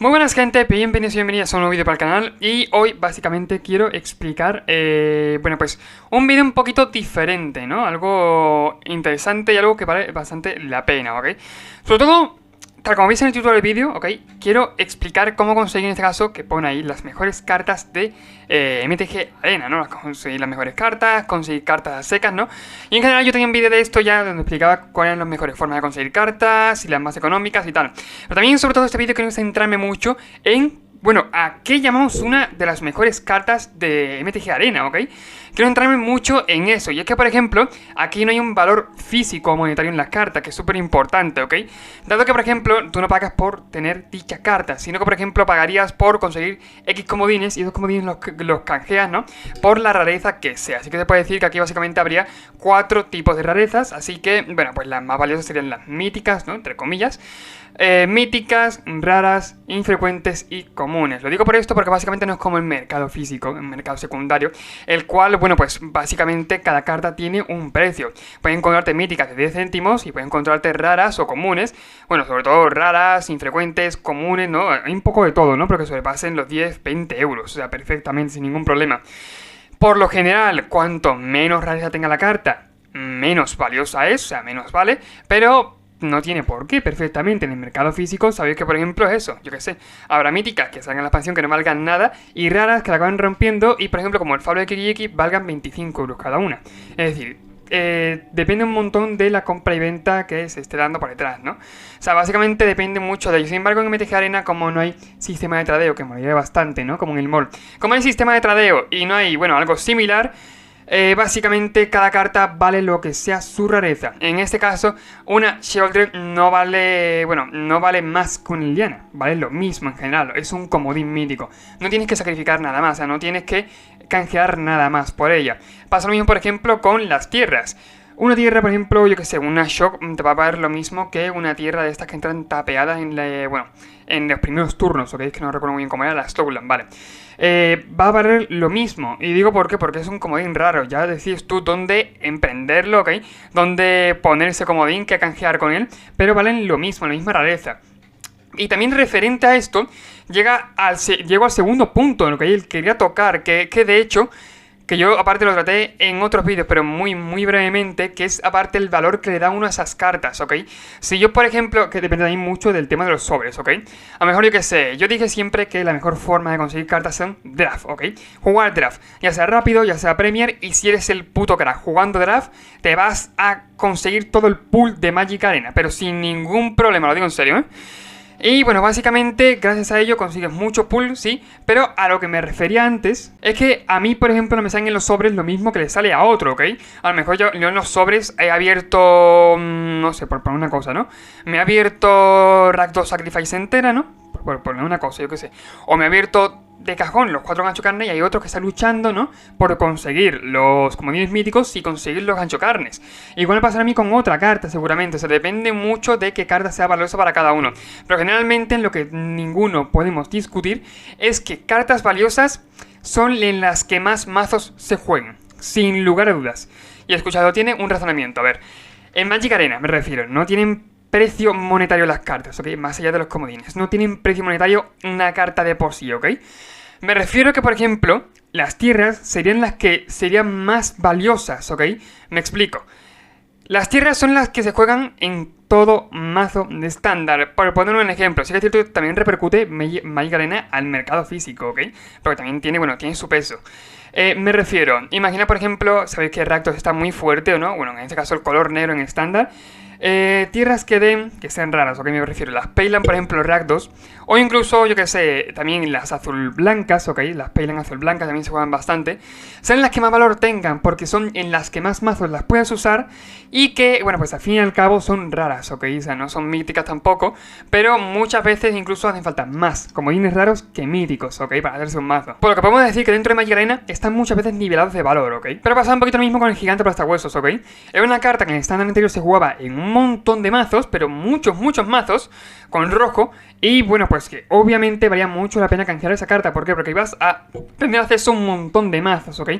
Muy buenas gente, bienvenidos y bienvenidas a un nuevo vídeo para el canal. Y hoy básicamente quiero explicar, pues un vídeo un poquito diferente, ¿no? Algo interesante y algo que vale bastante la pena, ¿ok? Sobre todo, tal como veis en el título del vídeo, ¿ok? Quiero explicar cómo conseguir en este caso, que pone ahí las mejores cartas de MTG Arena, ¿no? Conseguir las mejores cartas, conseguir cartas secas, ¿no? Y en general yo tenía un vídeo de esto ya donde explicaba cuáles eran las mejores formas de conseguir cartas y las más económicas y tal. Pero también sobre todo este vídeo quiero centrarme mucho en, bueno, ¿a qué llamamos una de las mejores cartas de MTG Arena, ok? Quiero centrarme mucho en eso, y es que, por ejemplo, aquí no hay un valor físico o monetario en las cartas, que es súper importante, ¿ok? Dado que, por ejemplo, tú no pagas por tener dichas cartas, sino que, por ejemplo, pagarías por conseguir X comodines, y esos comodines los canjeas, ¿no? Por la rareza que sea. Así que te puedo decir que aquí básicamente habría 4 tipos de rarezas, así que, bueno, pues las más valiosas serían las míticas, ¿no? Entre comillas. Míticas, raras, infrecuentes y comunes. Lo digo por esto porque básicamente no es como el mercado físico, el mercado secundario, el cual, bueno, pues básicamente cada carta tiene un precio. Puedes encontrarte míticas de 10 céntimos y puedes encontrarte raras o comunes. Bueno, sobre todo raras, infrecuentes, comunes, ¿no? Hay un poco de todo, ¿no? Pero que sobrepasen los 10, 20 euros, o sea, perfectamente, sin ningún problema. Por lo general, cuanto menos rareza tenga la carta, menos valiosa es, o sea, menos vale, pero no tiene por qué, perfectamente. En el mercado físico sabéis que, por ejemplo, es eso, yo qué sé, habrá míticas que salgan en la expansión que no valgan nada y raras que la acaban rompiendo y, por ejemplo, como el Fablo de Kiriyeki, valgan 25 euros cada una. Es decir, depende un montón de la compra y venta que se esté dando por detrás, ¿no? O sea, básicamente depende mucho de ello. Sin embargo, en MTG Arena, como no hay sistema de tradeo, que me olvidé bastante, ¿no? Como en el mall. Como hay sistema de tradeo y no hay, bueno, algo similar, básicamente cada carta vale lo que sea su rareza. En este caso, una Sheoldred no vale, bueno, no vale más que una Liliana, vale lo mismo en general, es un comodín mítico. No tienes que sacrificar nada más, o sea, no tienes que canjear nada más por ella. Pasa lo mismo, por ejemplo, con las tierras. Una tierra, por ejemplo, yo que sé, una Shock te va a pagar lo mismo que una tierra de estas que entran tapeadas en en los primeros turnos, ¿ok? Es que no recuerdo muy bien cómo era, la Slowland, vale. Va a valer lo mismo. Y digo por qué, porque es un comodín raro. Ya decides tú dónde emprenderlo, ¿ok? Dónde poner ese comodín, que canjear con él. Pero valen lo mismo, la misma rareza. Y también referente a esto, llego al segundo punto en lo que quería tocar, que de hecho, que yo aparte lo traté en otros vídeos, pero muy brevemente, que es aparte el valor que le da uno a esas cartas, ¿ok? Si yo, por ejemplo, que depende también mucho del tema de los sobres, ¿ok? A lo mejor yo que sé, yo dije siempre que la mejor forma de conseguir cartas son draft, ¿ok? Jugar draft, ya sea rápido, ya sea Premier, y si eres el puto crack jugando draft, te vas a conseguir todo el pool de Magic Arena, pero sin ningún problema, lo digo en serio, ¿eh? Y bueno, básicamente gracias a ello consigues mucho pool, sí, pero a lo que me refería antes es que a mí, por ejemplo, no me salen en los sobres lo mismo que le sale a otro, ¿ok? A lo mejor yo en los sobres he abierto, no sé, por poner una cosa, ¿no? Me he abierto Rakdos Sacrifice entera, ¿no? Por poner una cosa, yo qué sé. O me he abierto de cajón los 4 gancho carne y hay otros que están luchando, ¿no? Por conseguir los comodines míticos y conseguir los gancho carnes. Igual me pasará a mí con otra carta seguramente, o sea, depende mucho de qué carta sea valiosa para cada uno. Pero generalmente en lo que ninguno podemos discutir es que cartas valiosas son en las que más mazos se juegan, sin lugar a dudas. Y escuchado, tiene un razonamiento, a ver, en Magic Arena me refiero, no tienen precio monetario las cartas, ¿ok? Más allá de los comodines. No tienen precio monetario una carta de por sí, ¿ok? Me refiero a que, por ejemplo, las tierras serían las que serían más valiosas, ¿ok? Me explico. Las tierras son las que se juegan en todo mazo de estándar. Por poner un ejemplo, sí que es cierto que también repercute Magic Arena al mercado físico, ¿ok? Porque también tiene, bueno, tiene su peso. Me refiero, imagina por ejemplo, sabéis que Rakdos está muy fuerte, ¿o no? Bueno, en este caso el color negro en estándar. Tierras que sean raras, ¿ok? Me refiero, las Peyland, por ejemplo, Rakdos, o incluso, yo que sé, también las azul blancas, ¿ok? Las Peyland azul blancas también se juegan bastante. Son las que más valor tengan, porque son en las que más mazos las puedes usar y que, bueno, pues al fin y al cabo son raras, ¿ok? O sea, no son míticas tampoco, pero muchas veces incluso hacen falta más comodines raros que míticos, ¿ok? Para hacerse un mazo. Por lo que podemos decir que dentro de Magic Arena están muchas veces nivelados de valor, ¿ok? Pero pasa un poquito lo mismo con el gigante aplastahuesos, ¿ok? Es una carta que en el estándar anterior se jugaba en un montón de mazos, pero muchos mazos con rojo, y bueno, pues que obviamente valía mucho la pena canjear esa carta. ¿Por qué? Porque ibas a tener acceso a un montón de mazos, ¿ok?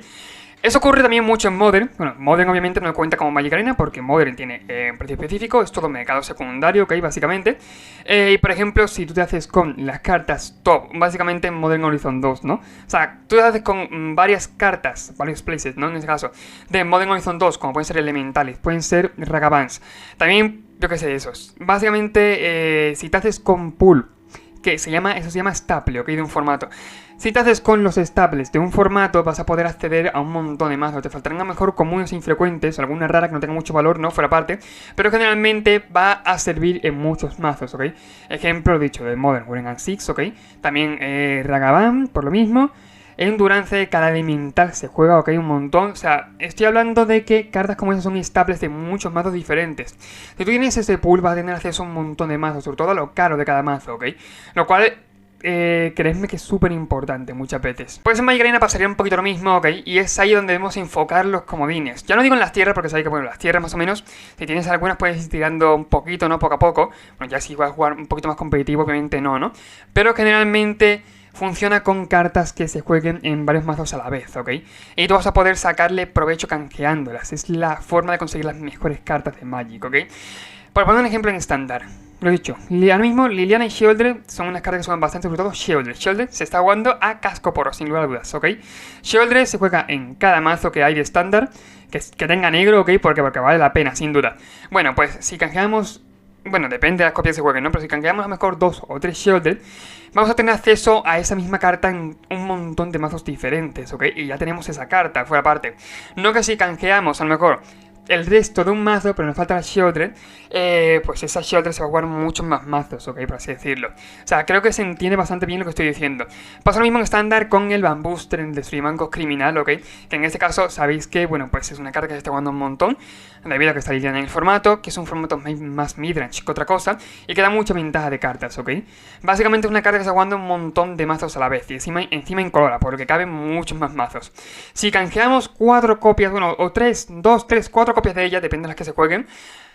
Eso ocurre también mucho en Modern. Bueno, Modern obviamente no cuenta como Magic Arena porque Modern tiene un precio específico, es todo mercado secundario, ¿ok? Básicamente. Y por ejemplo, si tú te haces con las cartas top, básicamente en Modern Horizon 2, ¿no? O sea, tú te haces con varias cartas, varios places, ¿no? En este caso, de Modern Horizon 2, como pueden ser elementales, pueden ser Ragavans. También, yo qué sé, esos. Básicamente, si te haces con pool, que eso se llama staple, ¿ok? De un formato. Si te haces con los staples de un formato, vas a poder acceder a un montón de mazos. Te faltarán a lo mejor comunes e infrecuentes, alguna rara que no tenga mucho valor, ¿no? Fuera parte. Pero generalmente va a servir en muchos mazos, ¿ok? Ejemplo dicho de Modern Warring 6, ¿ok? También Ragavan, por lo mismo. Endurance, cada elemental se juega, ok, un montón. O sea, estoy hablando de que cartas como esas son staples de muchos mazos diferentes. Si tú tienes ese pool, vas a tener acceso a un montón de mazos, sobre todo a lo caro de cada mazo, ok. Lo cual, créeme que es súper importante muchas veces. Pues en Magic Arena pasaría un poquito lo mismo, ok. Y es ahí donde debemos enfocar los comodines. Ya no digo en las tierras, porque sabéis que, bueno, las tierras más o menos, si tienes algunas puedes ir tirando un poquito, ¿no? Poco a poco. Bueno, ya si vas a jugar un poquito más competitivo, obviamente no, ¿no? Pero generalmente funciona con cartas que se jueguen en varios mazos a la vez, ¿ok? Y tú vas a poder sacarle provecho canjeándolas. Es la forma de conseguir las mejores cartas de Magic, ¿ok? Por poner un ejemplo en estándar, lo he dicho, ahora mismo Liliana y Shieldred son unas cartas que juegan bastante, sobre todo Shieldred. Shieldred se está jugando a cascoporo, sin lugar a dudas, ¿ok? Shieldred se juega en cada mazo que hay de estándar, que tenga negro, ¿ok? Porque vale la pena, sin duda. Bueno, pues si canjeamos... Bueno, depende de las copias que se jueguen, ¿no? Pero si canjeamos a lo mejor 2 o 3 Shielded, vamos a tener acceso a esa misma carta en un montón de mazos diferentes, ¿ok? Y ya tenemos esa carta, fuera parte. No que si canjeamos a lo mejor el resto de un mazo, pero nos falta la Shieldred, pues esa Shieldred se va a jugar muchos más mazos, ok, por así decirlo. O sea, creo que se entiende bastante bien lo que estoy diciendo. Pasa lo mismo en estándar con el Bambooster, el Destruimancos Criminal, ok, que en este caso sabéis que, bueno, pues es una carta que se está jugando un montón, debido a que está lidiando en el formato, que es un formato más midrange que otra cosa, y que da mucha ventaja de cartas, ok. Básicamente es una carta que se está jugando un montón de mazos a la vez, y encima incolora, porque caben muchos más mazos. Si canjeamos 4 copias, bueno, o 2, 3, 4 copias de ella, depende de las que se jueguen,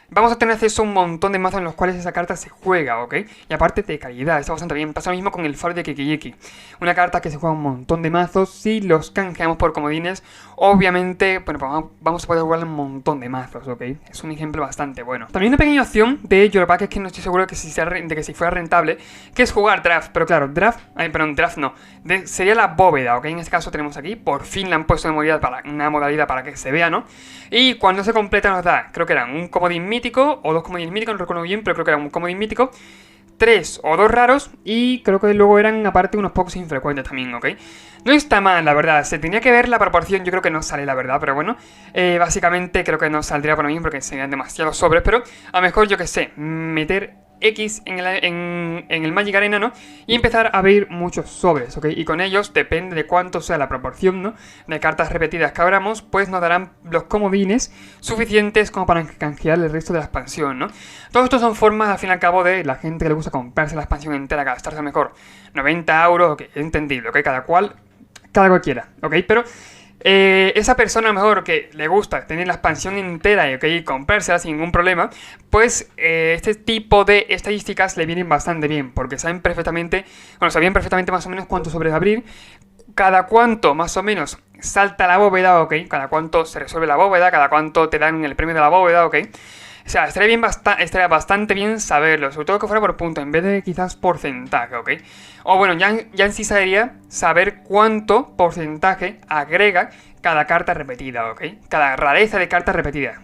vamos a tener acceso a un montón de mazos en los cuales esa carta se juega, ¿ok? Y aparte de calidad, está bastante bien. Pasa lo mismo con el Faro de Kikijiki. Una carta que se juega un montón de mazos. Si los canjeamos por comodines, obviamente, bueno, vamos a poder jugar un montón de mazos, ¿ok? Es un ejemplo bastante bueno. También una pequeña opción de Yoruba, que es que no estoy seguro de que si fuera rentable, que es jugar draft. Pero claro, draft no. Sería la bóveda, ¿ok? En este caso tenemos aquí, por fin la han puesto en una modalidad para que se vea, ¿no? Y cuando se completa nos da, creo que eran un comodín mítico o 2 comodines míticos, no recuerdo bien, pero creo que era un comodín mítico, 3 o 2 raros y creo que luego eran aparte unos pocos infrecuentes también, ¿ok? No está mal, la verdad, se tenía que ver la proporción, yo creo que no sale la verdad, pero bueno, básicamente creo que no saldría por mí porque serían demasiados sobres, pero a lo mejor, yo que sé, meter X en el Magic Arena, ¿no? Y empezar a abrir muchos sobres, ¿ok? Y con ellos, depende de cuánto sea la proporción, ¿no? De cartas repetidas que abramos, pues nos darán los comodines suficientes como para canjear el resto de la expansión, ¿no? Todo esto son formas, al fin y al cabo, de la gente que le gusta comprarse la expansión entera, gastarse mejor 90 euros, ok, entendible, ¿ok? Cada cual quiera, ¿ok? Pero... esa persona a lo mejor que le gusta tener la expansión entera y comprársela sin ningún problema, pues este tipo de estadísticas le vienen bastante bien, porque sabían perfectamente más o menos cuánto sobres abrir, cada cuánto más o menos salta la bóveda, ok, cada cuánto se resuelve la bóveda, cada cuánto te dan el premio de la bóveda, ok. O sea, estaría bastante bien saberlo, sobre todo que fuera por punto, en vez de quizás porcentaje, ¿ok? O bueno, ya en sí sería saber cuánto porcentaje agrega cada carta repetida, ¿ok? Cada rareza de carta repetida.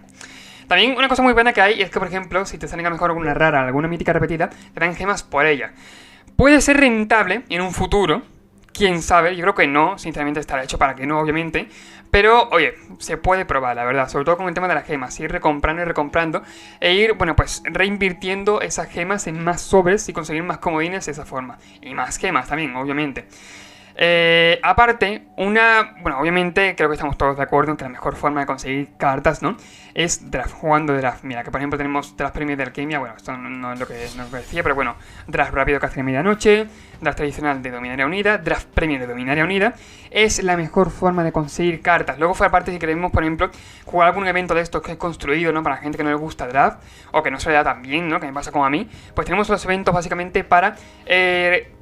También una cosa muy buena que hay es que, por ejemplo, si te salen a mejor alguna rara, alguna mítica repetida, te dan gemas por ella. Puede ser rentable en un futuro, quién sabe, yo creo que no, sinceramente estará hecho para que no, obviamente. Pero, oye, se puede probar, la verdad, sobre todo con el tema de las gemas, ir recomprando y recomprando e ir, bueno, pues reinvirtiendo esas gemas en más sobres y conseguir más comodines de esa forma. Y más gemas también, obviamente. Aparte, bueno, obviamente creo que estamos todos de acuerdo en que la mejor forma de conseguir cartas, ¿no? Es draft, jugando draft. Mira, que por ejemplo tenemos draft premio de alquimia, bueno, esto no es lo que decía, pero bueno, draft rápido que hace medianoche, draft tradicional de Dominaria Unida, draft premio de Dominaria Unida, es la mejor forma de conseguir cartas. Luego fuera parte si queremos, por ejemplo, jugar algún evento de estos que es construido, ¿no? Para la gente que no le gusta draft, o que no se le da tan bien, ¿no? Que me pasa como a mí, pues tenemos los eventos básicamente para,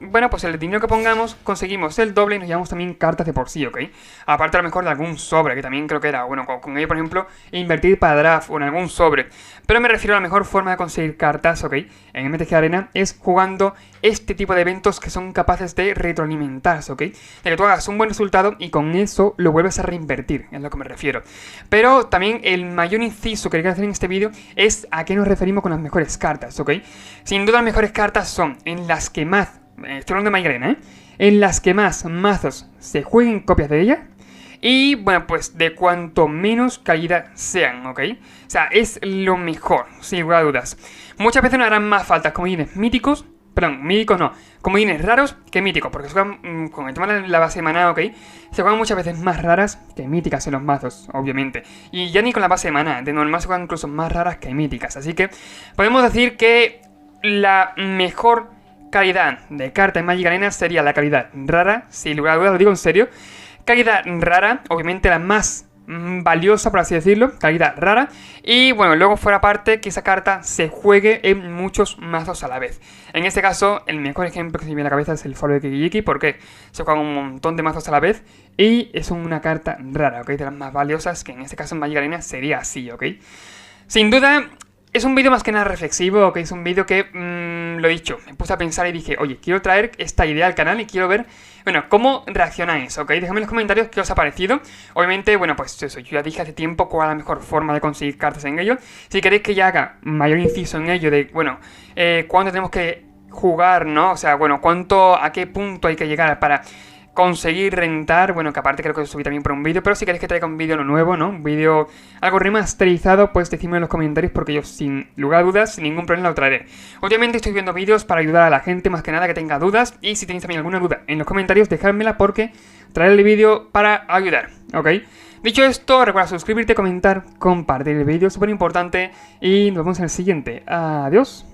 bueno, pues el dinero que pongamos conseguimos el doble y nos llevamos también cartas de por sí, ¿ok? Aparte a lo mejor de algún sobre, que también creo que era, bueno, con ello, por ejemplo, invertir para draft o en algún sobre. Pero me refiero a la mejor forma de conseguir cartas, ¿ok? En MTG Arena es jugando este tipo de eventos que son capaces de retroalimentarse, ¿ok? De que tú hagas un buen resultado y con eso lo vuelves a reinvertir, es a lo que me refiero. Pero también el mayor inciso que quería hacer en este vídeo es a qué nos referimos con las mejores cartas, ¿ok? Sin duda las mejores cartas son en las que más, estoy hablando de Magic Arena, ¿eh? En las que más mazos se jueguen copias de ella. Y bueno, pues de cuanto menos calidad sean, ¿ok? O sea, es lo mejor, sin lugar a dudas. Muchas veces nos harán más faltas comodines míticos, perdón, míticos no, comodines raros que míticos, porque se juegan, con el tema de la base de maná, ¿ok? Se juegan muchas veces más raras que míticas en los mazos, obviamente. Y ya ni con la base de maná, de normal se juegan incluso más raras que míticas. Así que podemos decir que la mejor calidad de carta en Magic Arena sería la calidad rara, sin lugar a dudas, lo digo en serio. Calidad rara, obviamente la más valiosa, por así decirlo, calidad rara. Y bueno, luego fuera parte que esa carta se juegue en muchos mazos a la vez. En este caso, el mejor ejemplo que se me viene a la cabeza es el Faro de Kiki-Jiki, porque se juega un montón de mazos a la vez y es una carta rara, ¿ok? De las más valiosas, que en este caso en Magic Arena sería así, ¿ok? Sin duda, es un vídeo más que nada reflexivo, ¿ok? Es un vídeo que, lo he dicho, me puse a pensar y dije, oye, quiero traer esta idea al canal y quiero ver, bueno, cómo reaccionáis, ¿ok? Dejadme en los comentarios qué os ha parecido. Obviamente, bueno, pues eso, yo ya dije hace tiempo cuál es la mejor forma de conseguir cartas en ello. Si queréis que ya haga mayor inciso en ello de, bueno, cuánto tenemos que jugar, ¿no? O sea, bueno, a qué punto hay que llegar para conseguir rentar, bueno, que aparte creo que lo subí también por un vídeo, pero si queréis que traiga un vídeo nuevo, ¿no? Un vídeo algo remasterizado, pues decidme en los comentarios porque yo sin lugar a dudas, sin ningún problema lo traeré. Obviamente estoy viendo vídeos para ayudar a la gente, más que nada que tenga dudas, y si tenéis también alguna duda en los comentarios, dejádmela porque traeré el vídeo para ayudar, ¿ok? Dicho esto, recuerda suscribirte, comentar, compartir el vídeo, súper importante, y nos vemos en el siguiente. Adiós.